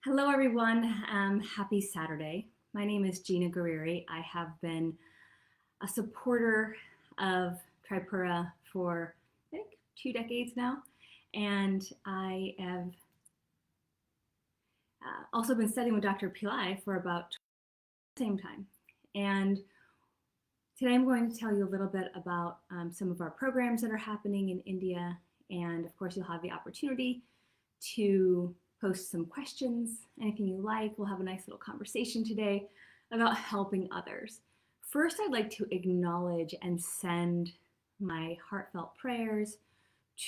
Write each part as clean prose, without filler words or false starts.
Hello, everyone. Happy Saturday. My name is Gina Guerrieri. I have been a supporter of Tripura for, I think, 2 decades now. And I have also been studying with Dr. Pillai for about the same time. And today I'm going to tell you a little bit about some of our programs that are happening in India. And of course, you'll have the opportunity to post some questions, anything you like. We'll have a nice little conversation today about helping others. First, I'd like to acknowledge and send my heartfelt prayers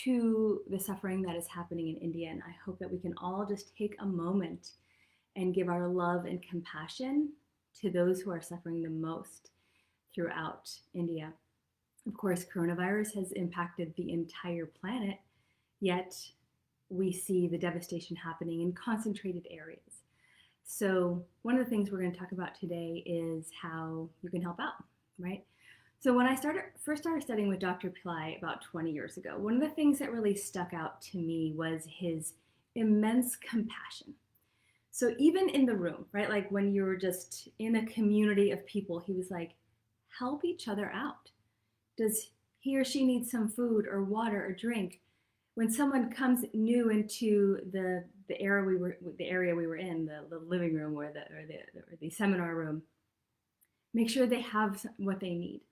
to the suffering that is happening in India. And I hope that we can all just take a moment and give our love and compassion to those who are suffering the most throughout India. Of course, coronavirus has impacted the entire planet, yet we see the devastation happening in concentrated areas. So one of the things we're going to talk about today is how you can help out, right? So when I first started studying with Dr. Pillai about 20 years ago, one of the things that really stuck out to me was his immense compassion. So even in the room, right, like when you were just in a community of people, he was like, help each other out. Does he or she need some food or water or drink? When someone comes new into the area we were in, the living room or the seminar room, make sure they have what they need.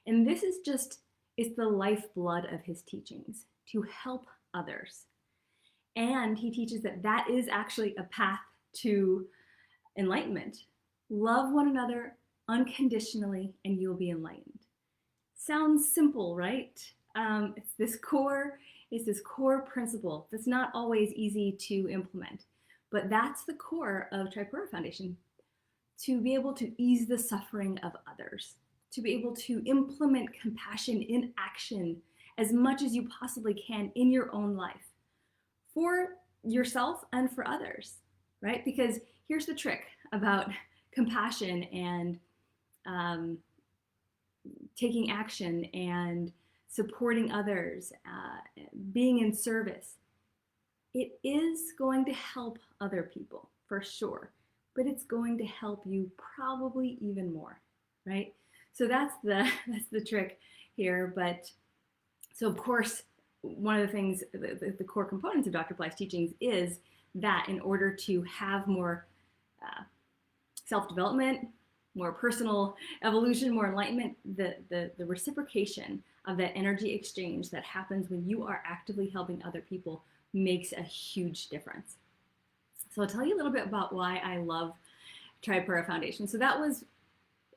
And this is just, it's the lifeblood of his teachings, to help others. And he teaches that that is actually a path to enlightenment. Love one another unconditionally and you'll be enlightened. Sounds simple, right? It's this core principle that's not always easy to implement, but that's the core of Tripura Foundation, to be able to ease the suffering of others, to be able to implement compassion in action as much as you possibly can in your own life, for yourself and for others, right? Because here's the trick about compassion and taking action and supporting others, being in service. It is going to help other people for sure, but it's going to help you probably even more, right? So that's the trick here. But so of course, one of the things, the core components of Dr. Pillai's teachings is that in order to have more self-development, more personal evolution, more enlightenment, the reciprocation of that energy exchange that happens when you are actively helping other people makes a huge difference. So I'll tell you a little bit about why I love Tripura Foundation. So that was,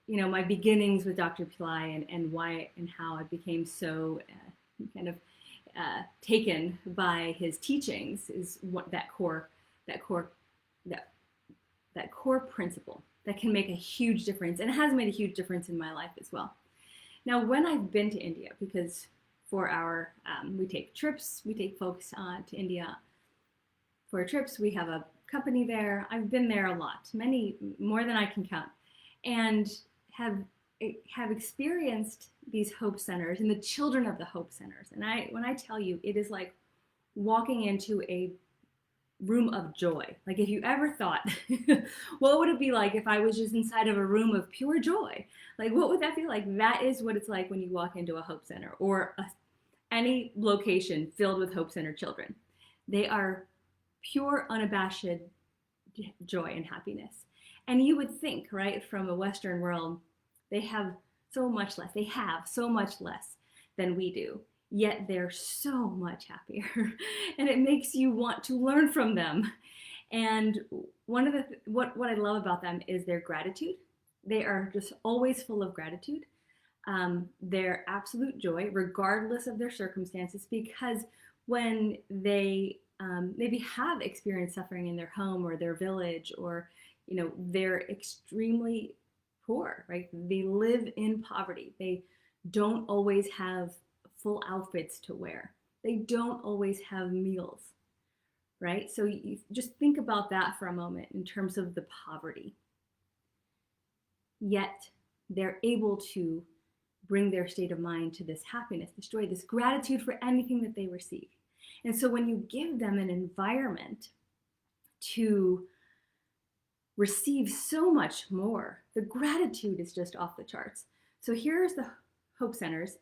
my beginnings with Dr. Pillai and why and how I became so taken by his teachings is what that core principle that can make a huge difference, and has made a huge difference in my life as well. Now, when I've been to India, because for our, we take trips, we take folks to India for trips. We have a company there. I've been there a lot, many more than I can count, and have experienced these hope centers and the children of the hope centers. And when I tell you, it is like walking into a room of joy. Like if you ever thought, what would it be like if I was just inside of a room of pure joy? Like what would that feel like? That is what it's like when you walk into a Hope Center or any location filled with Hope Center children. They are pure, unabashed joy and happiness. And you would think, right, from a Western world, they have so much less than we do. Yet they're so much happier, and it makes you want to learn from them. And one of what I love about them is their gratitude. They are just always full of gratitude, their absolute joy, regardless of their circumstances, because when they maybe have experienced suffering in their home or their village, or they're extremely poor, right? They live in poverty. They don't always have full outfits to wear. They don't always have meals, right? So you just think about that for a moment in terms of the poverty. Yet they're able to bring their state of mind to this happiness, this joy, this gratitude for anything that they receive. And so when you give them an environment to receive so much more. The gratitude is just off the charts. So here's the Hope Centers.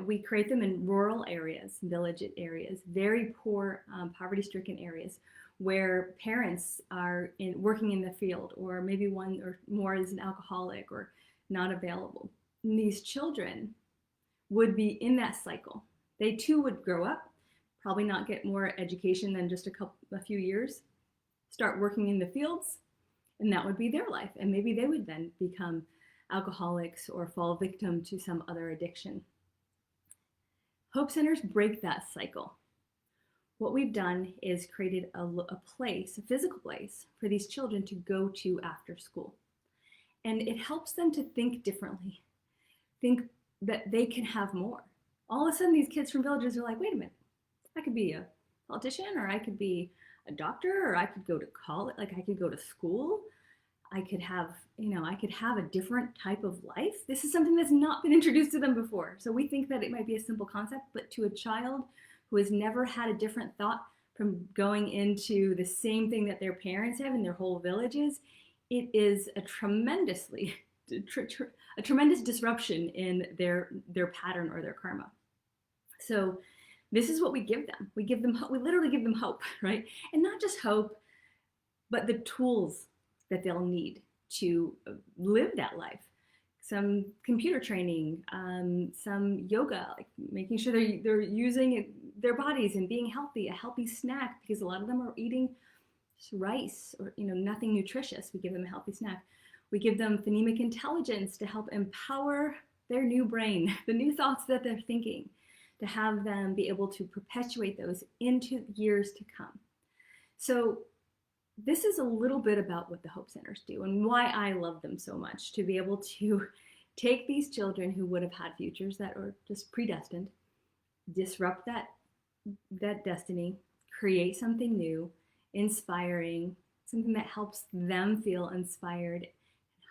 We create them in rural areas, village areas, very poor, poverty-stricken areas where parents are working in the field, or maybe one or more is an alcoholic or not available. And these children would be in that cycle. They too would grow up, probably not get more education than just a few years, start working in the fields, and that would be their life. And maybe they would then become alcoholics or fall victim to some other addiction. Hope Centers break that cycle. What we've done is created a place, a physical place for these children to go to after school. And it helps them to think differently, think that they can have more. All of a sudden, these kids from villages are like, wait a minute, I could be a politician, or I could be a doctor, or I could go to college, like I could go to school. I could have a different type of life. This is something that's not been introduced to them before. So we think that it might be a simple concept, but to a child who has never had a different thought from going into the same thing that their parents have in their whole villages, it is a tremendous disruption in their pattern or their karma. So this is what we give them. We literally give them hope, right? And not just hope, but the tools that they'll need to live that life. Some computer training, some yoga, like making sure they're using their bodies and being healthy, a healthy snack, because a lot of them are eating rice or nothing nutritious. We give them a healthy snack. We give them phonemic intelligence to help empower their new brain, the new thoughts that they're thinking, to have them be able to perpetuate those into years to come. So this is a little bit about what the Hope Centers do and why I love them so much, to be able to take these children who would have had futures that are just predestined, disrupt that destiny, create something new, inspiring, something that helps them feel inspired,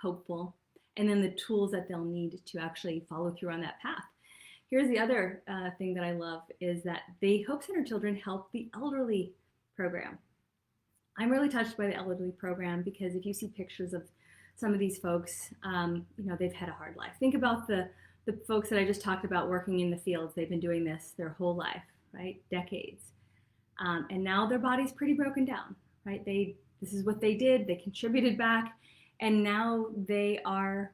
hopeful, and then the tools that they'll need to actually follow through on that path. Here's the other thing that I love is that the Hope Center children help the elderly program. I'm really touched by the elderly program because if you see pictures of some of these folks, they've had a hard life. Think about the folks that I just talked about working in the fields. They've been doing this their whole life, right? Decades. And now their body's pretty broken down, right? This is what they did. They contributed back, and now they are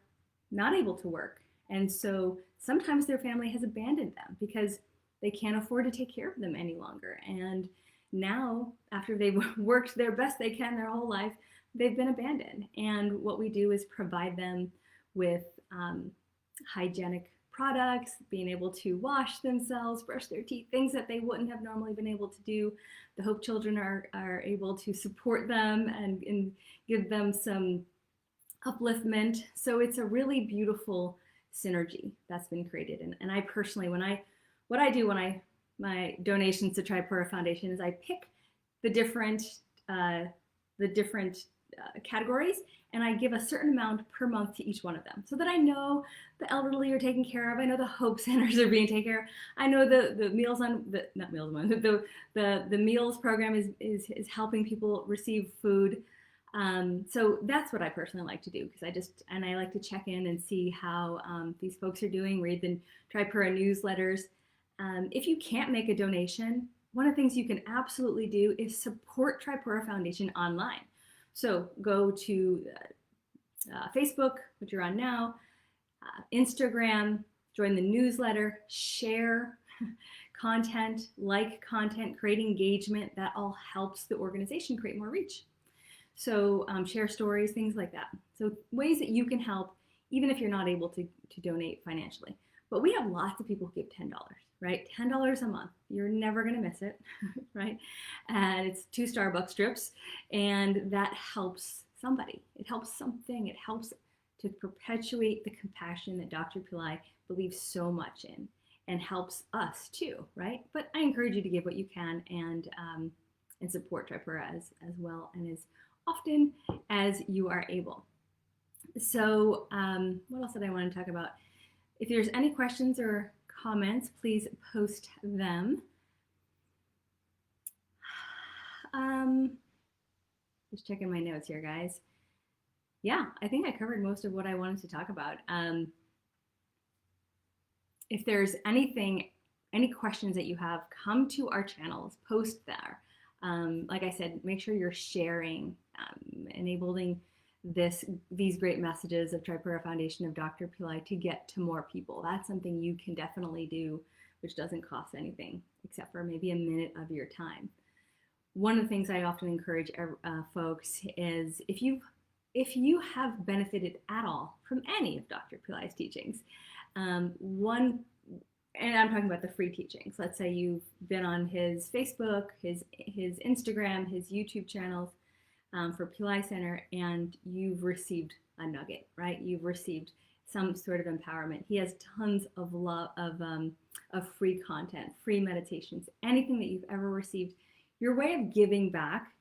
not able to work. And so sometimes their family has abandoned them because they can't afford to take care of them any longer. And now, after they've worked their best they can their whole life, they've been abandoned. And what we do is provide them with hygienic products, being able to wash themselves, brush their teeth, things that they wouldn't have normally been able to do. The Hope children are able to support them and give them some upliftment. So it's a really beautiful synergy that's been created. And I personally, what I do when my donations to Tripura Foundation is I pick the different categories, and I give a certain amount per month to each one of them, so that I know the elderly are taken care of. I know the Hope Centers are being taken care of. I know the meals on the not meals on the meals program is helping people receive food. So that's what I personally like to do, because I like to check in and see how these folks are doing. Read the Tripura newsletters. If you can't make a donation, one of the things you can absolutely do is support Tripura Foundation online. So go to Facebook, which you're on now, Instagram, join the newsletter, share content, like content, create engagement. That all helps the organization create more reach. So share stories, things like that. So ways that you can help, even if you're not able to donate financially. But we have lots of people who give $10, right? $10 a month. You're never going to miss it, right? And it's 2 Starbucks trips, and that helps somebody. It helps something. It helps to perpetuate the compassion that Dr. Pillai believes so much in, and helps us too, right? But I encourage you to give what you can and support Tripura as well, and as often as you are able. So what else did I want to talk about? If there's any questions or comments, please post them. Just checking my notes here, guys. Yeah, I think I covered most of what I wanted to talk about. If there's any questions that you have, come to our channels, post there. Like I said, make sure you're sharing, enabling these great messages of Tripura Foundation of Dr. Pillai to get to more people. That's something you can definitely do, which doesn't cost anything except for maybe a minute of your time. One of the things I often encourage folks is if you have benefited at all from any of Dr. Pillai's teachings, and I'm talking about the free teachings. Let's say you've been on his Facebook, his Instagram, his YouTube channels for Pillai Center, and you've received a nugget, right? You've received some sort of empowerment. He has tons of of free content, free meditations, anything that you've ever received. Your way of giving back,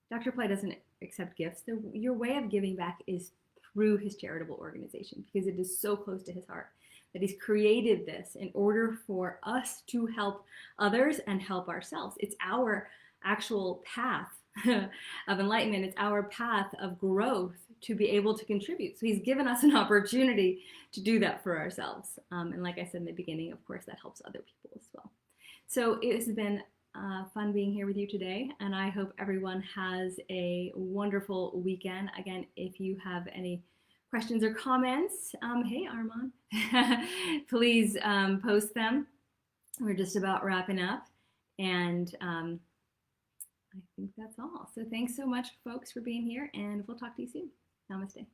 Dr. Pillai doesn't accept gifts. Your way of giving back is through his charitable organization, because it is so close to his heart that he's created this in order for us to help others and help ourselves. It's our actual path of enlightenment. It's our path of growth to be able to contribute. So he's given us an opportunity to do that for ourselves. And like I said in the beginning, of course, that helps other people as well. So it has been fun being here with you today, and I hope everyone has a wonderful weekend. Again, if you have any questions or comments, hey Armand, please post them. We're just about wrapping up, and I think that's all. So thanks so much, folks, for being here, and we'll talk to you soon. Namaste.